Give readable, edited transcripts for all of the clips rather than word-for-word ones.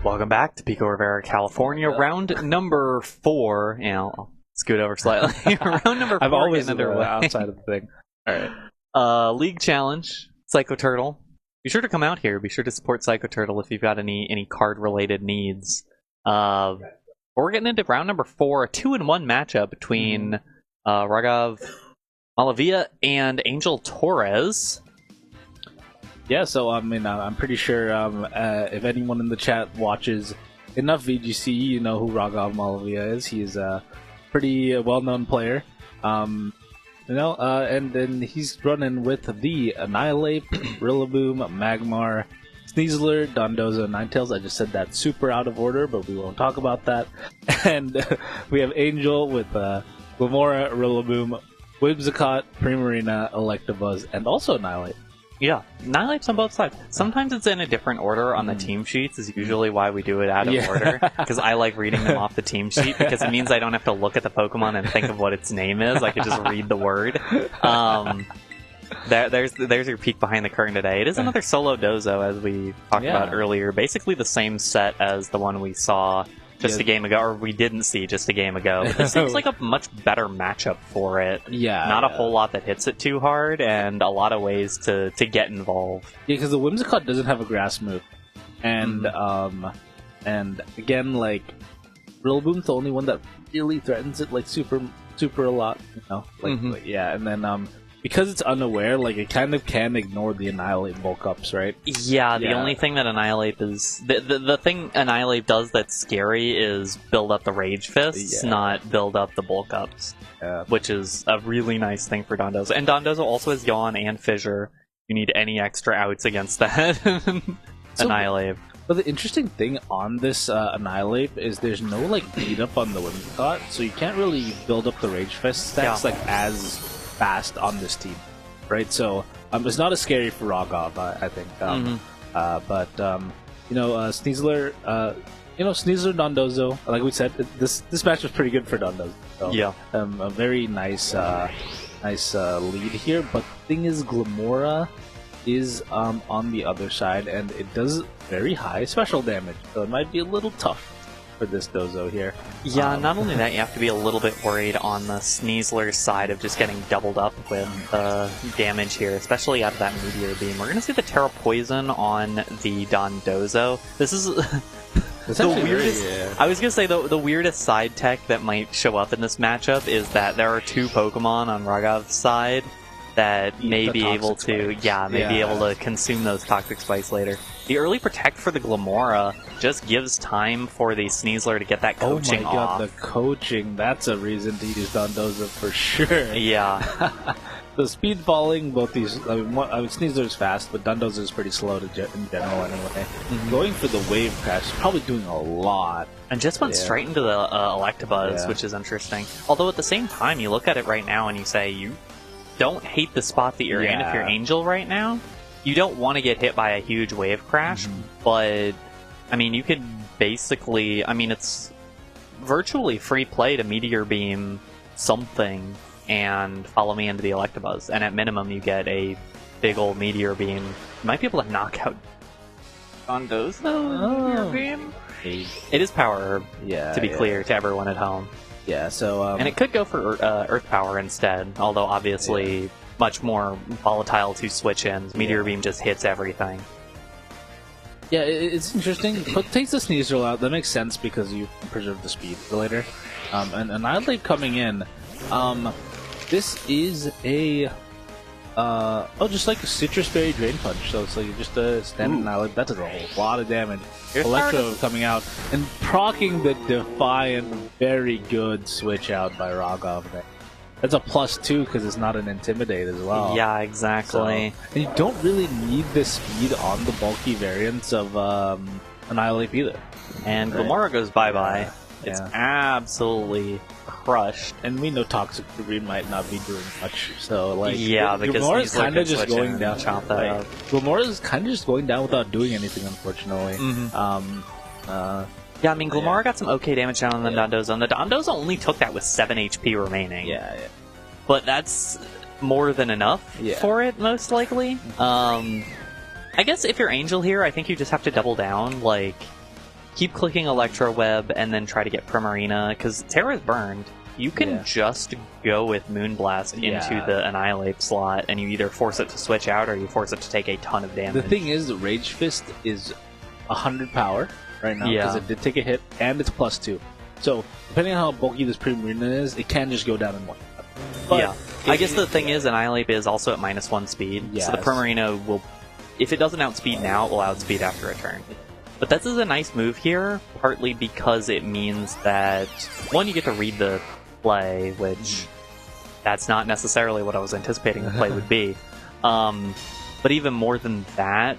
Welcome back to Pico Rivera, California. Round number 4. You know, I'll scoot over slightly. Round number 4. I'm always outside of the thing. Alright. League Challenge, Psycho Turtle. Be sure to come out here. Be sure to support Psycho Turtle if you've got any card-related needs. We're getting into round number 4, a 2-in-1 matchup between Raghav, Malaviya, and Angel Torres. Yeah, so I mean, I'm pretty sure if anyone in the chat watches enough VGC, you know who Raghav Malaviya is. He's a pretty well-known player, and then he's running with the Annihilate, Rillaboom, Magmar, Sneasler, Dondozo, Ninetales. I just said that super out of order, but we won't talk about that. And we have Angel with Glamora, Rillaboom, Whimsicott, Primarina, Electabuzz, and also Annihilate. Yeah, Annihilate's on both sides. Sometimes it's in a different order on the team sheets, is usually why we do it out of order. Because I like reading them off the team sheet, because it means I don't have to look at the Pokemon and think of what its name is. I can just read the word. There's your peek behind the curtain today. It is another solo Dozo, as we talked about earlier. Basically the same set as the one we saw just a game ago, or we didn't see just a game ago. But this seems like a much better matchup for it. Not a whole lot that hits it too hard, and a lot of ways to get involved. Yeah, because the Whimsicott doesn't have a grass move. And and again, like, Rillaboom's the only one that really threatens it, like, super a lot, you know? Like, yeah, and then because it's unaware, like, it kind of can ignore the Annihilate bulk ups, right? Yeah, the only thing that Annihilate is... The thing Annihilate does that's scary is build up the Rage Fists, not build up the bulk ups. Which is a really nice thing for Dondozo. And Dondozo also has Yawn and Fissure. You need any extra outs against that. Annihilate. But the interesting thing on this Annihilate is there's no, like, beat up on the Whimsicott, so you can't really build up the Rage Fist stacks, like, as fast on this team, right? So it's not as scary for Raghav, I think. But Sneasler, Sneasler, Dondozo. Like we said, this match was pretty good for Dondozo. So, a very nice lead here. But the thing is, Glamora is on the other side, and it does very high special damage, so it might be a little tough for this Dozo here. Yeah, not only that, you have to be a little bit worried on the Sneasler side of just getting doubled up with damage here, especially out of that Meteor Beam. We're going to see the Terra Poison on the Dondozo. This is the weirdest... I was going to say, the weirdest side tech that might show up in this matchup is that there are 2 Pokemon on Raghav's side that may be able to, be able to consume those Toxic Spikes later. The early Protect for the Glamora just gives time for the Sneasler to get that coaching off. Oh my god, the coaching, that's a reason to use Dondozo for sure. Yeah. The speed falling, both these, Sneasler's fast, but Dondozo's pretty slow in general anyway. Going for the Wave Crash is probably doing a lot. And just went straight into the Electabuzz, which is interesting. Although at the same time, you look at it right now and you say, you don't hate the spot that you're in if you're Angel right now. You don't want to get hit by a huge Wave Crash, but, I mean, you could basically... I mean, it's virtually free play to Meteor Beam something and follow me into the Electabuzz. And at minimum, you get a big old Meteor Beam. You might be able to knock out Dondozo, Meteor Beam? It is Power Herb, to be clear to everyone at home. Yeah, so... and it could go for Earth Power instead, although obviously... much more volatile to switch in. Meteor Beam just hits everything. Yeah, it's interesting. But takes the Sneasler out. That makes sense because you preserve the speed for later. And Annihilate coming in. This is a... just like a Citrus Berry Drain Punch. So it's like just a standard Annihilate. That does a whole lot of damage. Electro coming out and proccing the Defiant. Very good switch out by Raghav there. That's a +2 because it's not an Intimidate as well. Yeah, exactly. So, and you don't really need the speed on the bulky variants of Annihilate either. And Glamora goes bye-bye. It's absolutely crushed. And we know Toxic Debris might not be doing much. So, like, because Glamora's kind of just going down. Glamora's kind of just going down without doing anything, unfortunately. Yeah, I mean, Glamora got some okay damage down on the Dondozo, and the Dondozo only took that with 7 HP remaining. But that's more than enough for it, most likely. I guess if you're Angel here, I think you just have to double down. Like, keep clicking Electro Web and then try to get Primarina, because Terra's burned. You can just go with Moonblast into the Annihilate slot, and you either force it to switch out or you force it to take a ton of damage. The thing is, Rage Fist is 100 power right now, because it did take a hit, and it's +2. So, depending on how bulky this Primarina is, it can just go down in 1. But I guess the thing is, Annihilate is also at -1 speed, so the Primarina will, if it doesn't outspeed now, it will outspeed after a turn. But this is a nice move here, partly because it means that, one, you get to read the play, which that's not necessarily what I was anticipating the play would be. But even more than that,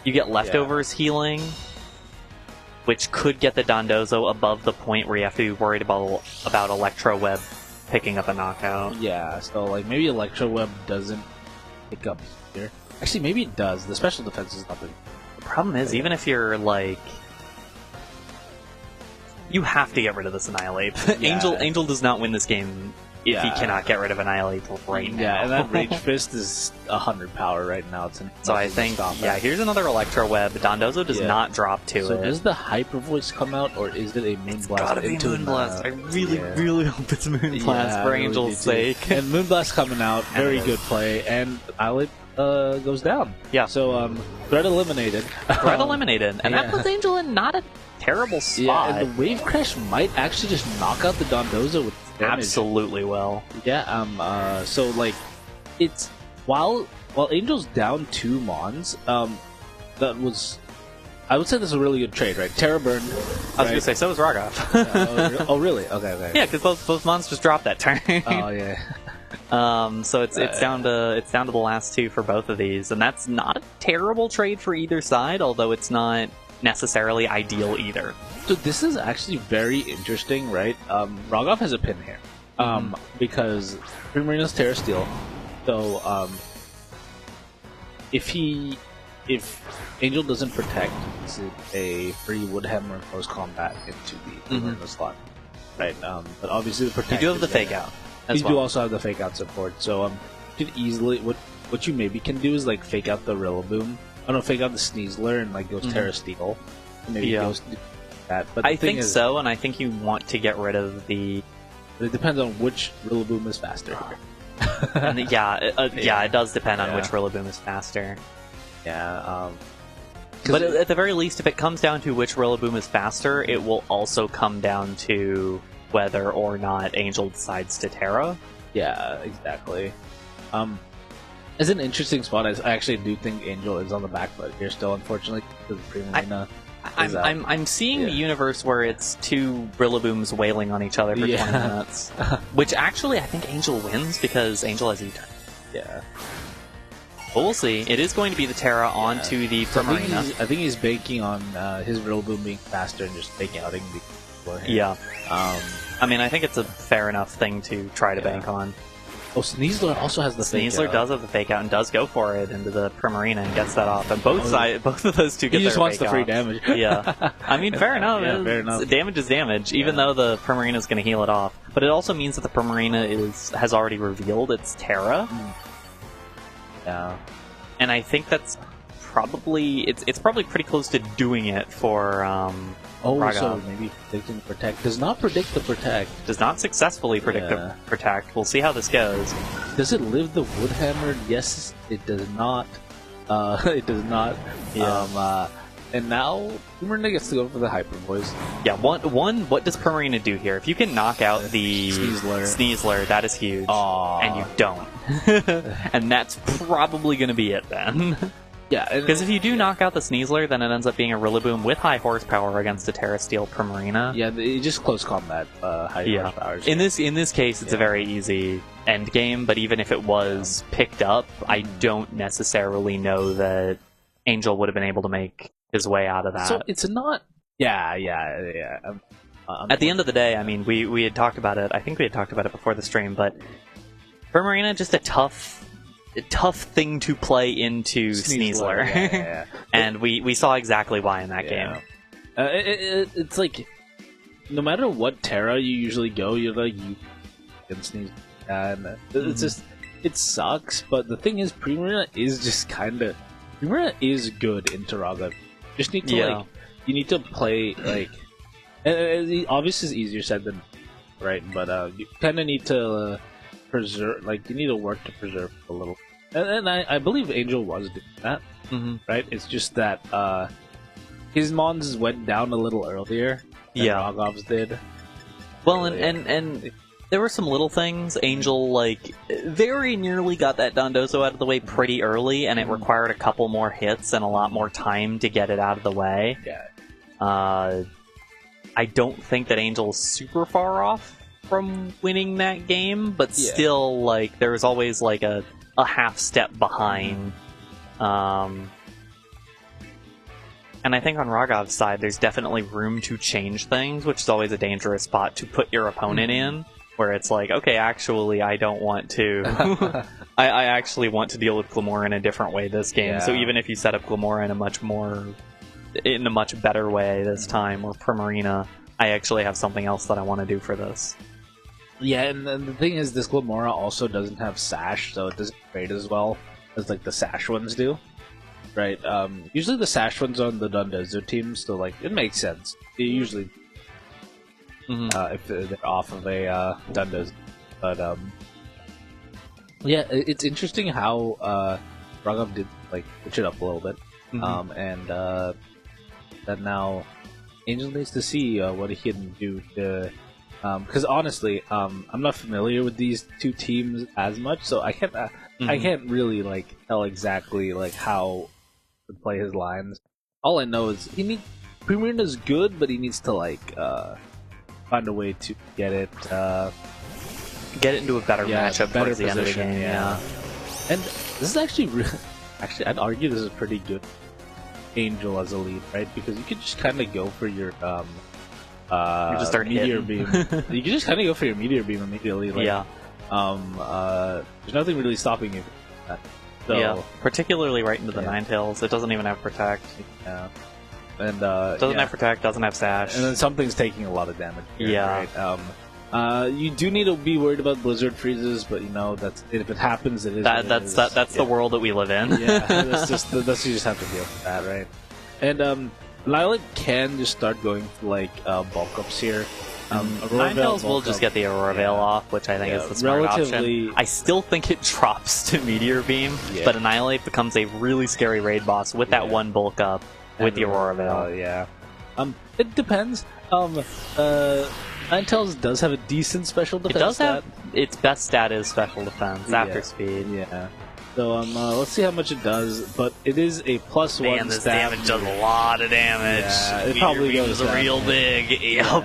you get leftovers healing, which could get the Dondozo above the point where you have to be worried about Electro Web picking up a knockout. Yeah, so like maybe Electro Web doesn't pick up here. Actually, maybe it does. The special defense is not the problem is, even if you're like, you have to get rid of this Annihilate. Angel does not win this game if he cannot get rid of Annihilate right now. Yeah, and that Rage Fist is 100 power right now. So I think, here's another Electro Web. Dondozo does not drop to it. So does the Hyper Voice come out, or is it a Moonblast? It's gotta be Moonblast. I really hope it's Moonblast for Angel's sake. And Moonblast coming out, very good play, and Annihilate goes down. Yeah. So, threat eliminated. And that puts Angel in not a terrible spot. Yeah, and the Wave Crash might actually just knock out the Dondozo with damage. Absolutely will. Yeah, so, like, it's... While Angel's down 2 Mons, that was... I would say this is a really good trade, right? Terra Burn. I was gonna say, so was Raghav. Oh, really? Okay. Yeah, because both Mons just dropped that turn. Oh, yeah. So it's down to the last 2 for both of these, and that's not a terrible trade for either side, although it's not necessarily ideal either. So this is actually very interesting, right? Raghav has a pin here, because Primarina's Terra Steel. So if Angel doesn't protect, it's a free Woodhammer close combat into the Primarina slot, right? But obviously the protect. You do have the fake out. You do also have the fake out support, so you could easily what you maybe can do is like fake out the Rillaboom. Oh no, fake out the Sneasler and like go Terra Steel. And maybe goes that. But I think so, and I think you want to get rid of the. It depends on which Rillaboom is faster. And it does depend on which Rillaboom is faster. Yeah. But at the very least, if it comes down to which Rillaboom is faster, it will also come down to whether or not Angel decides to Terra. Yeah, exactly. It's an interesting spot. I actually do think Angel is on the back foot here still, unfortunately, because Primarina. I'm seeing the universe where it's 2 Rillabooms wailing on each other for 20 minutes. Which actually I think Angel wins because Angel has E-turn. Yeah. But we'll see. It is going to be the Terra onto the Primarina. I think he's banking on his Rillaboom being faster and just fake outing beforehand. Yeah. I mean, I think it's a fair enough thing to try to bank on. Oh, Sneasler also has the fake out. Sneasler does have the fake out and does go for it into the Primarina and gets that off. And both of those two get their fake out. He just wants the free damage. Yeah. I mean, fair enough. Yeah, fair enough. Damage is damage, even though the Primarina is going to heal it off. But it also means that the Primarina has already revealed its Terra. Yeah. And I think that's probably... It's probably pretty close to doing it for... Raghav. So maybe predicting protect does not predict the protect. Does not successfully predict the protect. We'll see how this goes. Does it live the Woodhammer? Yes, it does not. It does not. Yeah. And now Primarina gets to go for the Hyper Voice. Yeah. One. What does Primarina do here? If you can knock out the Sneasler, that is huge. Aww. And you don't. And that's probably going to be it then. Yeah, because if you do knock out the Sneasler, then it ends up being a Rillaboom with high horsepower against a Terra Steel Primarina. Yeah, it's just close combat, high horsepower. In this case, it's a very easy end game. But even if it was picked up, I don't necessarily know that Angel would have been able to make his way out of that. So it's not. Yeah. At the end of the day, I mean, we had talked about it. I think we had talked about it before the stream, but Primarina just a tough thing to play into Sneasler. Yeah. And we saw exactly why in that game. It's like, no matter what Terra you usually go, you're like, you can Sneasler. And it's just, it sucks, but the thing is, Primarina is just Primarina is good into Raghav. Just need to you need to play like. Obviously, it's easier said than right, but you kind of need to preserve. Like you need to work to preserve a little. And I believe Angel was doing that. Right? It's just that his mons went down a little earlier than Raghav's did. Well, and there were some little things. Angel, like, very nearly got that Dondozo out of the way pretty early, and it required a couple more hits and a lot more time to get it out of the way. Yeah. I don't think that Angel's super far off from winning that game, but still, like, there was always, like, a half step behind. And I think on Raghav's side, there's definitely room to change things, which is always a dangerous spot to put your opponent in, where it's like, okay, actually, I don't want to. I actually want to deal with Glamora in a different way this game. So even if you set up Glamora in a much better way this time, or Primarina, I actually have something else that I want to do for this. Yeah, and the thing is, this Glamora also doesn't have Sash, so it doesn't trade as well as like the Sash ones do. Right, usually the Sash ones on the Dondozo team, so like it makes sense. They usually, if they're off of a Dondozo, but yeah, it's interesting how Raghav did like switch it up a little bit, and that now Angel needs to see what he can do to. Because honestly, I'm not familiar with these two teams as much, so I can't really like tell exactly like how to play his lines. All I know is Primarina's good, but he needs to like find a way to get it into a better matchup better towards the end of the game. Yeah. And this is actually I'd argue this is pretty good Angel as a lead, right? Because you could just kind of go for your you just start meteor beam. You can just kind of go for your meteor beam immediately. Like, there's nothing really stopping you from that. So, yeah, particularly right into the Ninetales. It doesn't even have Protect. Yeah. And doesn't have Protect, doesn't have Sash. And then something's taking a lot of damage here, yeah. Right? You do need to be worried about Blizzard freezes, but you know if it happens, it is. That's the world that we live in. Yeah, that's you just have to deal with that, right? And Lilac can just start going for like bulk ups here. Ninetales will just get the Aurora Veil off, which I think is the smart option. I still think it drops to Meteor Beam, but Annihilate becomes a really scary raid boss with that one bulk up with the Aurora Veil. It depends. Ninetales does have a decent special defense. It does have its best stat is special defense after speed. Yeah. So let's see how much it does, but it is a +1 Man, this stat. damage does a lot of damage. Yeah, it probably goes real big. Yep.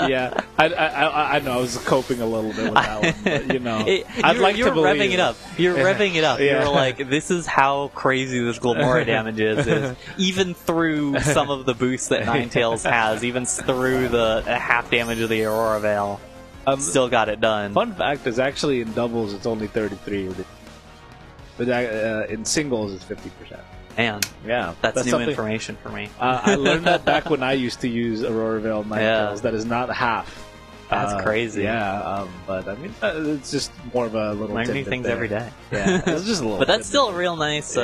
Yeah, I know. I was coping a little bit with that one, but, you know, I'd like to believe revving it up. You're revving it up. You're like, this is how crazy this Glamora damage is even through some of the boosts that Ninetales has, even through the half damage of the Aurora Veil, still got it done. Fun fact is actually in doubles it's only 33. But in singles, it's 50%. Man, yeah, that's new information for me. I learned that back when I used to use Aurora Veil Ninetales. That is not half. That's crazy. Yeah, but I mean, it's just more of a little. Learn new things every day. Yeah, it's just a little. But that's still a real nice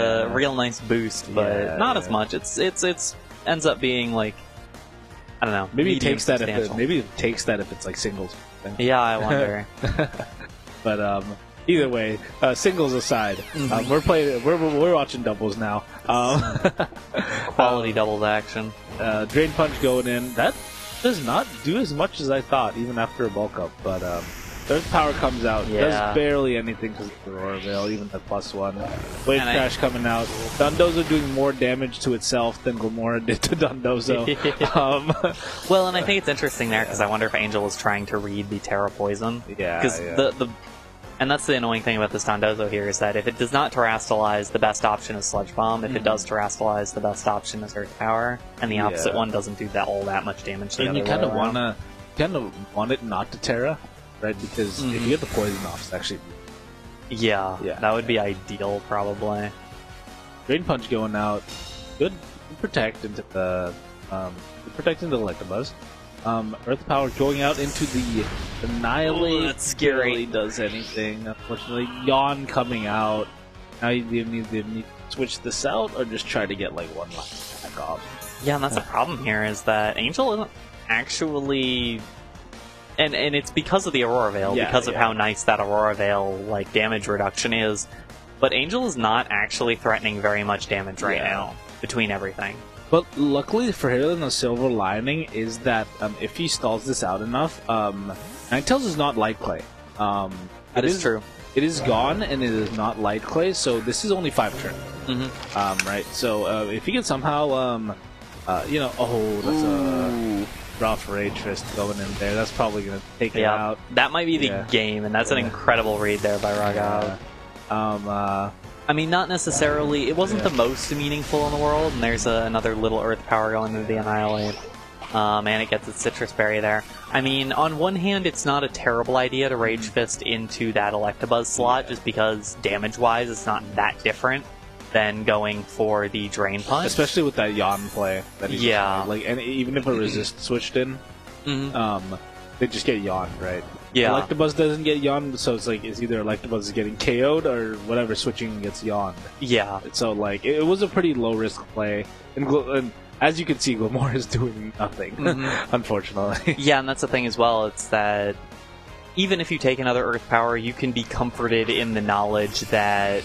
boost, but not as much. It's ends up being like, I don't know. Maybe it takes that. If it's like singles. Yeah, I wonder. But either way, singles aside, we're watching doubles now. Quality doubles action. Drain Punch going in. That does not do as much as I thought, even after a bulk up. But Earth Power comes out. Does barely anything because of the Aurora Veil, even the +1. Wave Crash coming out. Dondozo doing more damage to itself than Glamora did to Dondozo. Well, and I think it's interesting there because I wonder if Angel is trying to read the Terra Poison. Yeah. Because and that's the annoying thing about this Dondozo here, is that if it does not Terrastalize, the best option is Sludge Bomb. If it does Terrastalize, the best option is Earth Power. And the opposite one doesn't do all that much damage. And you kind of want it not to Terra, right? Because if you get the poison off, it's actually... Yeah, that would be ideal, probably. Drain Punch going out. Good protect into the... protecting the Electabuzz. Earth Power going out into the Annihilate. That's scary. Barely does anything, unfortunately. Yawn coming out. Now you need to switch this out or just try to get like one last attack off. Yeah, and that's the problem here is that Angel isn't actually, and it's because of the Aurora Veil, because of how nice that Aurora Veil like damage reduction is. But Angel is not actually threatening very much damage right now between everything. But luckily for him, the silver lining is that if he stalls this out enough, Ninetales is not light clay. That is true. It is gone, and it is not light clay, so this is only 5 turns. Right? So if he can somehow, that's a rough Rage Fist going in there. That's probably going to take it out. That might be the game, and that's an incredible read there by Raghav. I mean, not necessarily. It wasn't the most meaningful in the world, and there's another little Earth Power going into the Annihilate. And it gets its Citrus Berry there. I mean, on one hand, it's not a terrible idea to Rage Fist into that Electabuzz slot, just because damage-wise, it's not that different than going for the Drain Punch. Especially with that Yawn play. That like, and even if a Resist switched in, they just get Yawned, right? Yeah. Electabuzz doesn't get Yawned, so it's like, it's either Electabuzz is getting KO'd or whatever switching gets Yawned. Yeah. So, like, it was a pretty low-risk play. And as you can see, Glamora is doing nothing, unfortunately. Yeah, and that's the thing as well. It's that even if you take another Earth Power, you can be comforted in the knowledge that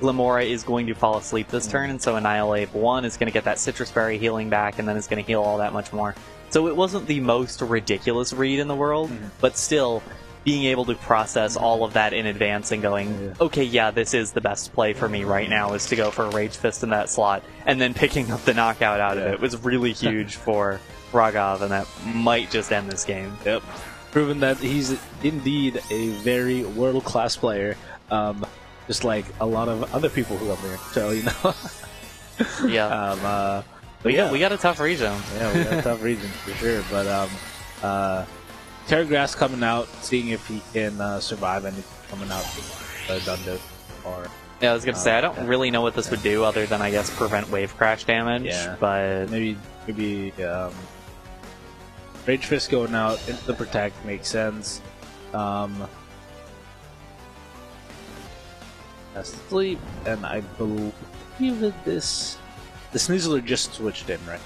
Glamora is going to fall asleep this turn, and so Annihilate 1 is going to get that Citrus Berry healing back, and then it's going to heal all that much more. So it wasn't the most ridiculous read in the world, but still, being able to process all of that in advance and going, okay, yeah, this is the best play for me right now, is to go for a Rage Fist in that slot, and then picking up the knockout out of it was really huge for Raghav, and that might just end this game. Yep. Proven that he's indeed a very world-class player, just like a lot of other people who are there, so, you know. Yeah. But yeah, we got a tough region. Yeah, we got a tough region for sure, but Terragrass coming out, seeing if he can survive anything coming out Dundo. Or yeah, I was gonna say I don't really know what this would do other than I guess prevent wave crash damage. Yeah, but maybe Rage Fist going out into the protect makes sense. Sleep, and I believe that the Sneasler just switched in, right?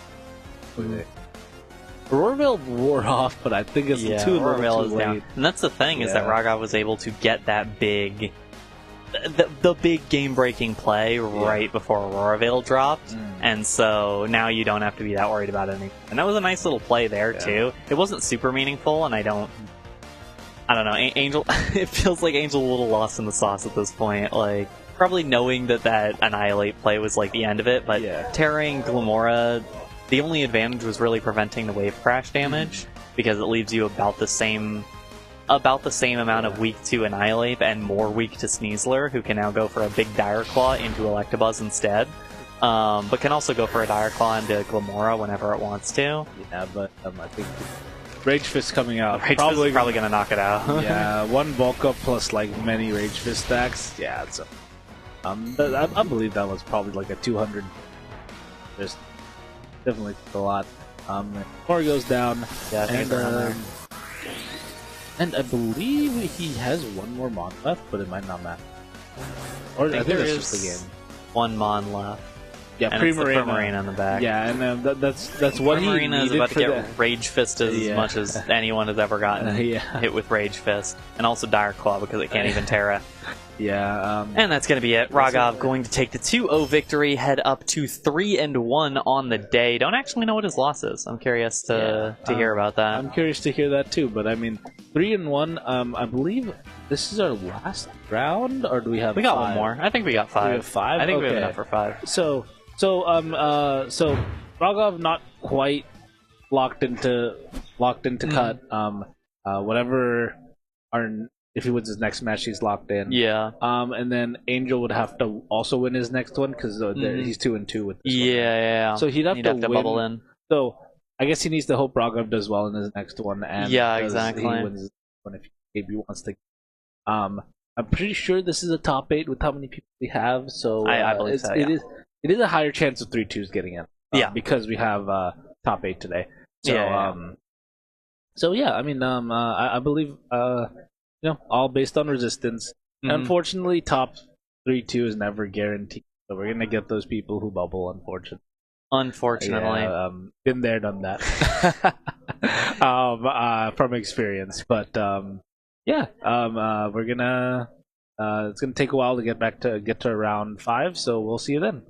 Aurora Veil wore off, but I think it's too late. Down. And that's the thing, is that Raghav was able to get that big, the big game-breaking play right before Aurora Veil dropped, and so now you don't have to be that worried about anything. And that was a nice little play there, too. It wasn't super meaningful, and I don't know, Angel, it feels like Angel's a little lost in the sauce at this point, like, probably knowing that Annihilate play was, like, the end of it, but Terraing Glamora, the only advantage was really preventing the wave crash damage, because it leaves you about the same amount of weak to Annihilate and more weak to Sneasler, who can now go for a big Dire Claw into Electabuzz instead, but can also go for a Dire Claw into Glamora whenever it wants to. Yeah, but I think Rage Fist coming out. Rage Fist is probably going to knock it out. Yeah, one bulk up plus like many Rage Fist stacks. Yeah, it's I believe that was probably like a 200. Just definitely a lot. Core goes down. Yeah, I think and I believe he has one more Mon left, but it might not matter. Or I think that's just the game. One Mon left. Yeah, Primarina on the back. Yeah, and that's what he needed is about to get the... Rage Fisted as much as anyone has ever gotten hit with Rage Fist, and also Dire Claw because it can't even Terra. Yeah, and that's going to be it. Raghav going to take the 2-0 victory, head up to 3-1 on the day. Don't actually know what his loss is. I'm curious to hear about that. I'm curious to hear that too, but I mean, 3-1. I believe this is our last round, or do we have? We got 5? one more. I think we got 5. We have 5. I think we have enough for 5. So Raghav not quite locked into cut. Whatever if he wins his next match, he's locked in. Yeah. And then Angel would have to also win his next one because he's 2-2 with this one. Yeah. So he'd have to win. Bubble in. So I guess he needs to hope Raghav does well in his next one, and exactly. He wins his one if he wants to. I'm pretty sure this is a top 8 with how many people we have. So I believe so. Yeah. It is a higher chance of 3-2s getting in. Because we have top 8 today. So So yeah, I mean, I believe all based on resistance. Unfortunately, top 3-2 is never guaranteed. So we're gonna get those people who bubble, unfortunately. Unfortunately. Yeah, been there, done that. From experience, but we're gonna. It's gonna take a while to get to round 5, so we'll see you then.